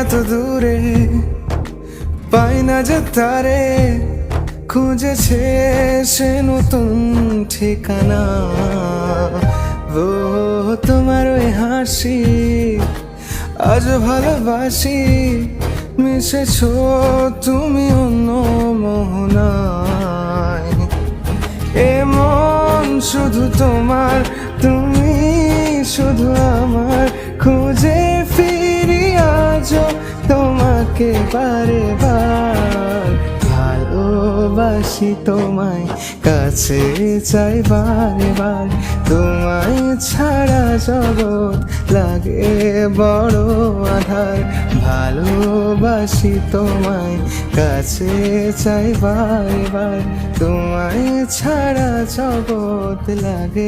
এত দূরে পাই না যে তারে, খুঁজেছে সে নতুন ঠিকানা। ও তোমার ওই হাসি আজ ভালোবাসি, মিশেছো তুমি অন্য মোহনায়। এমন শুধু তোমার, তুমি শুধু আমার, খুঁজে ফিরি আজও তোমাকে বারে বার। ভালোবাসি তোমায়, কাছে চাই বারে বার, তোমায় ছাড়া জগৎ লাগে বড় আধার। ভালোবাসি তোমায়, কাছে চাই বারে বার, তোমায় ছাড়া জগৎ লাগে।